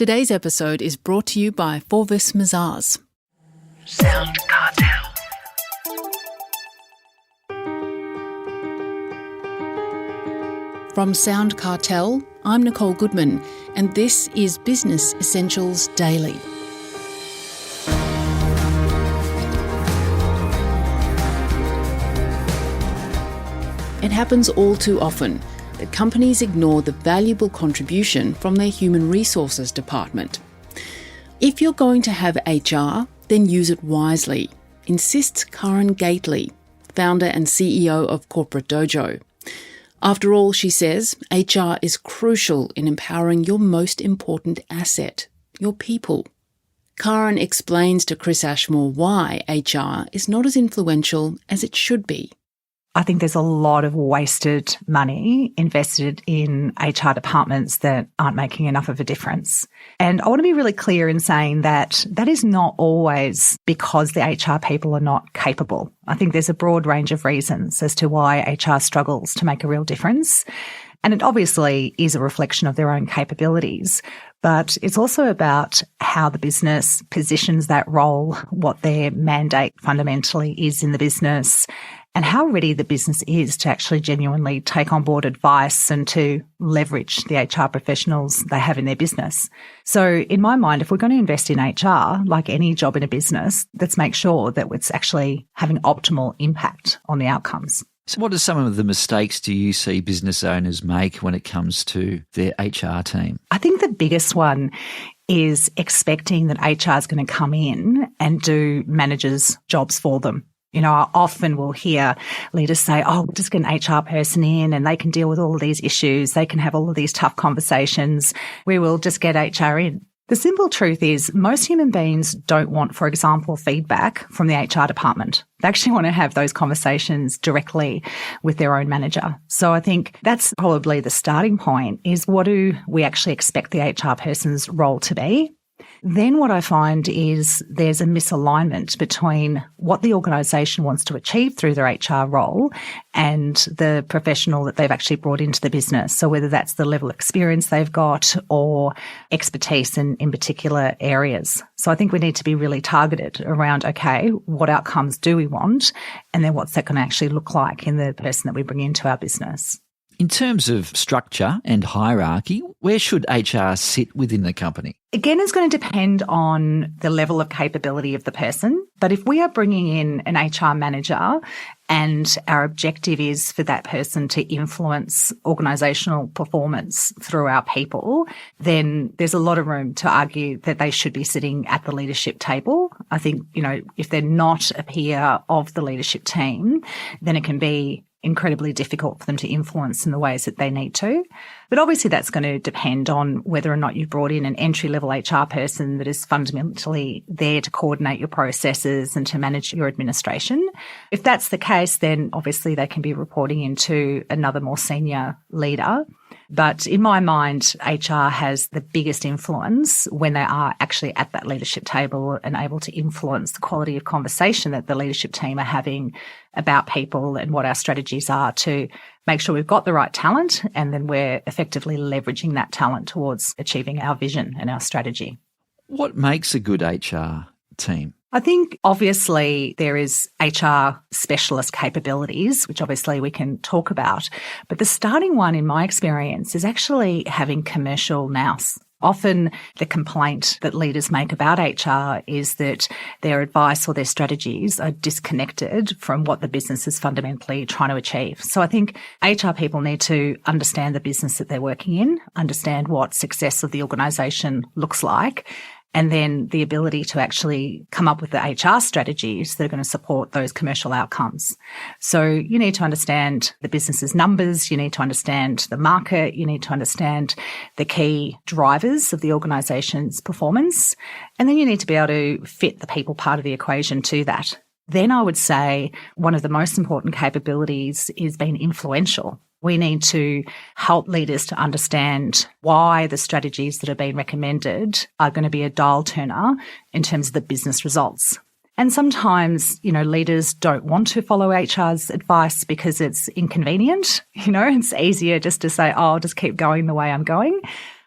Today's episode is brought to you by Forvis Mazars. SoundCartel. From SoundCartel, I'm Nicole Goodman, and this is Business Essentials Daily. It happens all too often that companies ignore the valuable contribution from their human resources department. If you're going to have HR, then use it wisely, insists Karen Gately, founder and CEO of Corporate Dojo. After all, she says, HR is crucial in empowering your most important asset, your people. Karen explains to Chris Ashmore why HR is not as influential as it should be. I think there's a lot of wasted money invested in HR departments that aren't making enough of a difference. And I want to be really clear in saying that that is not always because the HR people are not capable. I think there's a broad range of reasons as to why HR struggles to make a real difference. And it obviously is a reflection of their own capabilities, but it's also about how the business positions that role, what their mandate fundamentally is in the business, and how ready the business is to actually genuinely take on board advice and to leverage the HR professionals they have in their business. So in my mind, if we're going to invest in HR, like any job in a business, let's make sure that it's actually having optimal impact on the outcomes. So what are some of the mistakes do you see business owners make when it comes to their HR team? I think the biggest one is expecting that HR is going to come in and do managers' jobs for them. You know, I often will hear leaders say, oh, we'll just get an HR person in and they can deal with all of these issues. They can have all of these tough conversations. We will just get HR in. The simple truth is most human beings don't want, for example, feedback from the HR department. They actually want to have those conversations directly with their own manager. So I think that's probably the starting point is what do we actually expect the HR person's role to be? Then what I find is there's a misalignment between what the organisation wants to achieve through their HR role and the professional that they've actually brought into the business. So whether that's the level of experience they've got or expertise in particular areas. So I think we need to be really targeted around, okay, what outcomes do we want? And then what's that going to actually look like in the person that we bring into our business? In terms of structure and hierarchy, where should HR sit within the company? Again, it's going to depend on the level of capability of the person. But if we are bringing in an HR manager and our objective is for that person to influence organisational performance through our people, then there's a lot of room to argue that they should be sitting at the leadership table. I think, you know, if they're not a peer of the leadership team, then it can be incredibly difficult for them to influence in the ways that they need to. But obviously that's going to depend on whether or not you've brought in an entry-level HR person that is fundamentally there to coordinate your processes and to manage your administration. If that's the case, then obviously they can be reporting into another more senior leader. But in my mind, HR has the biggest influence when they are actually at that leadership table and able to influence the quality of conversation that the leadership team are having about people and what our strategies are to make sure we've got the right talent and then we're effectively leveraging that talent towards achieving our vision and our strategy. What makes a good HR team? I think obviously there is HR specialist capabilities, which obviously we can talk about. But the starting one in my experience is actually having commercial nous. Often the complaint that leaders make about HR is that their advice or their strategies are disconnected from what the business is fundamentally trying to achieve. So I think HR people need to understand the business that they're working in, understand what success of the organisation looks like, and then the ability to actually come up with the HR strategies that are going to support those commercial outcomes. So you need to understand the business's numbers, you need to understand the market, you need to understand the key drivers of the organisation's performance, and then you need to be able to fit the people part of the equation to that. Then I would say one of the most important capabilities is being influential. We need to help leaders to understand why the strategies that are being recommended are going to be a dial turner in terms of the business results. And sometimes, leaders don't want to follow HR's advice because it's inconvenient. It's easier just to say, oh, I'll just keep going the way I'm going.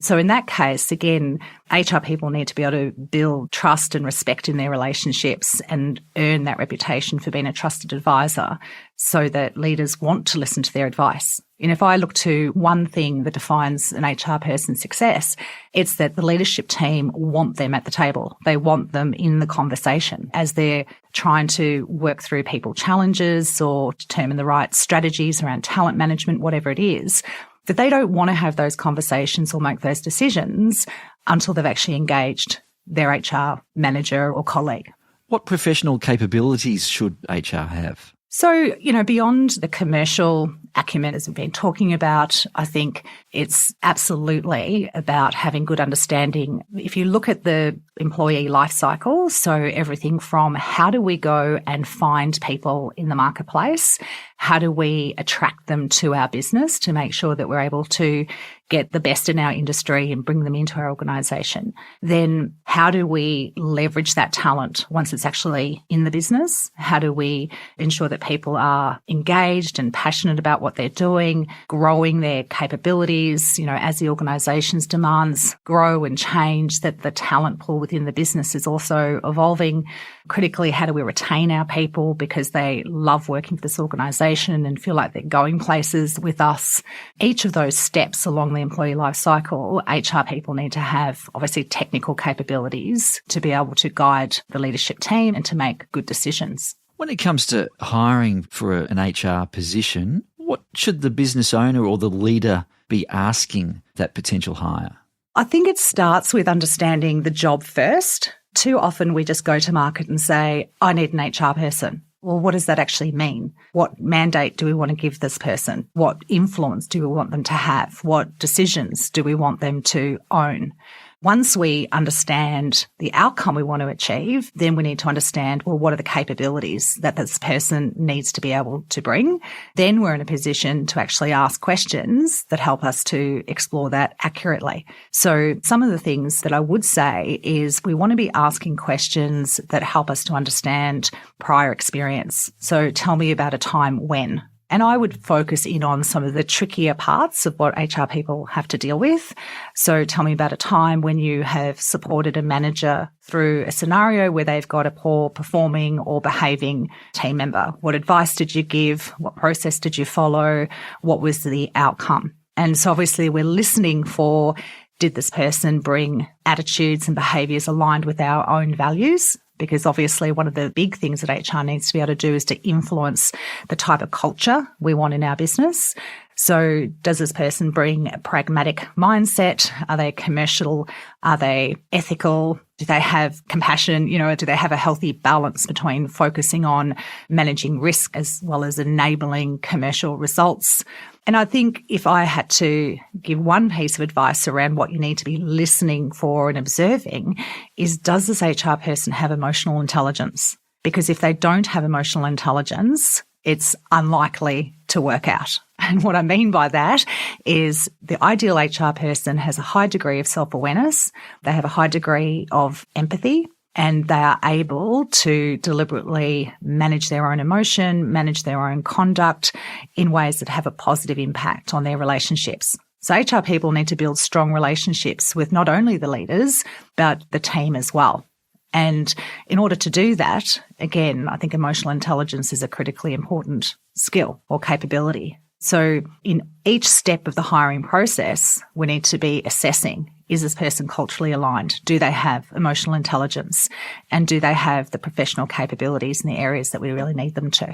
So in that case, again, HR people need to be able to build trust and respect in their relationships and earn that reputation for being a trusted advisor so that leaders want to listen to their advice. And if I look to one thing that defines an HR person's success, it's that the leadership team want them at the table. They want them in the conversation as they're trying to work through people challenges or determine the right strategies around talent management, whatever it is. That they don't want to have those conversations or make those decisions until they've actually engaged their HR manager or colleague. What professional capabilities should HR have? So, beyond the commercial acumen, as we've been talking about, I think it's absolutely about having good understanding. If you look at the employee life cycle, so everything from how do we go and find people in the marketplace, how do we attract them to our business to make sure that we're able to get the best in our industry and bring them into our organisation, then how do we leverage that talent once it's actually in the business? How do we ensure that people are engaged and passionate about what they're doing, growing their capabilities, as the organisation's demands grow and change, that the talent pool within the business is also evolving. Critically, how do we retain our people because they love working for this organisation and feel like they're going places with us? Each of those steps along the employee life cycle, HR people need to have obviously technical capabilities to be able to guide the leadership team and to make good decisions. When it comes to hiring for an HR position, what should the business owner or the leader be asking that potential hire? I think it starts with understanding the job first. Too often we just go to market and say, I need an HR person. Well, what does that actually mean? What mandate do we want to give this person? What influence do we want them to have? What decisions do we want them to own? Once we understand the outcome we want to achieve, then we need to understand, well, what are the capabilities that this person needs to be able to bring? Then we're in a position to actually ask questions that help us to explore that accurately. So some of the things that I would say is we want to be asking questions that help us to understand prior experience. So tell me about a time when. And I would focus in on some of the trickier parts of what HR people have to deal with. So tell me about a time when you have supported a manager through a scenario where they've got a poor performing or behaving team member. What advice did you give? What process did you follow? What was the outcome? And so obviously we're listening for, did this person bring attitudes and behaviours aligned with our own values? Because obviously one of the big things that HR needs to be able to do is to influence the type of culture we want in our business. So does this person bring a pragmatic mindset? Are they commercial? Are they ethical? Do they have compassion? Do they have a healthy balance between focusing on managing risk as well as enabling commercial results? And I think if I had to give one piece of advice around what you need to be listening for and observing is, does this HR person have emotional intelligence? Because if they don't have emotional intelligence, it's unlikely to work out. And what I mean by that is the ideal HR person has a high degree of self-awareness, they have a high degree of empathy, and they are able to deliberately manage their own emotion, manage their own conduct in ways that have a positive impact on their relationships. So HR people need to build strong relationships with not only the leaders, but the team as well. And in order to do that, again, I think emotional intelligence is a critically important skill or capability. So in each step of the hiring process, we need to be assessing, is this person culturally aligned? Do they have emotional intelligence? And do they have the professional capabilities in the areas that we really need them to?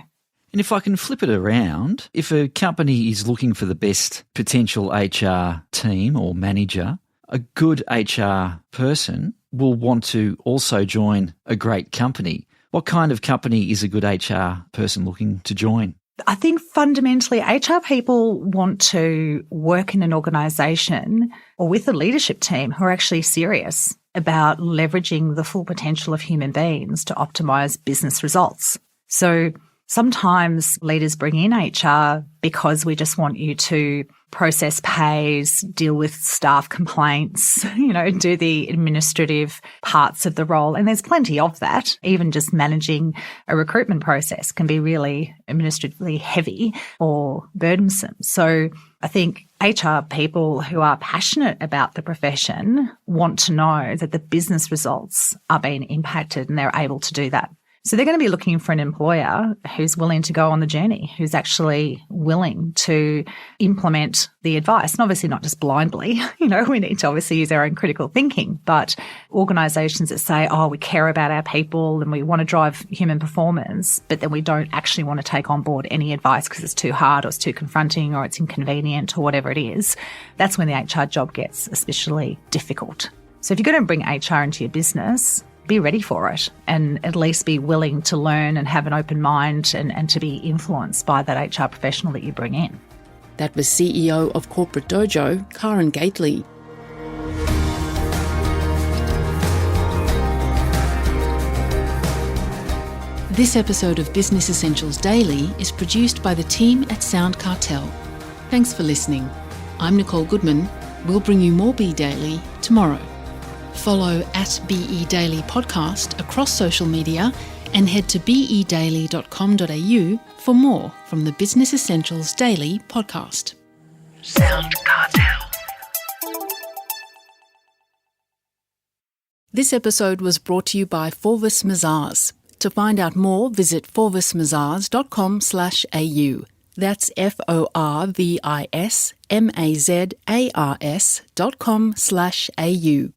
And if I can flip it around, if a company is looking for the best potential HR team or manager, a good HR person will want to also join a great company. What kind of company is a good HR person looking to join? I think fundamentally HR people want to work in an organisation or with a leadership team who are actually serious about leveraging the full potential of human beings to optimise business results. So Sometimes leaders bring in HR because we just want you to process pays, deal with staff complaints, do the administrative parts of the role. And there's plenty of that. Even just managing a recruitment process can be really administratively heavy or burdensome. So I think HR people who are passionate about the profession want to know that the business results are being impacted and they're able to do that. So they're going to be looking for an employer who's willing to go on the journey, who's actually willing to implement the advice. And obviously not just blindly, we need to obviously use our own critical thinking, but organisations that say, oh, we care about our people and we want to drive human performance, but then we don't actually want to take on board any advice because it's too hard or it's too confronting or it's inconvenient or whatever it is, that's when the HR job gets especially difficult. So if you're going to bring HR into your business, be ready for it and at least be willing to learn and have an open mind and to be influenced by that HR professional that you bring in. That was CEO of Corporate Dojo, Karen Gately. This episode of Business Essentials Daily is produced by the team at SoundCartel. Thanks for listening. I'm Nicole Goodman. We'll bring you more Be Daily tomorrow. Follow @BE Daily Podcast across social media and head to bedaily.com.au for more from the Business Essentials Daily podcast. SoundCartel. This episode was brought to you by Forvis Mazars. To find out more, visit forvismazars.com/au. That's FORVISMAZARS.com/au.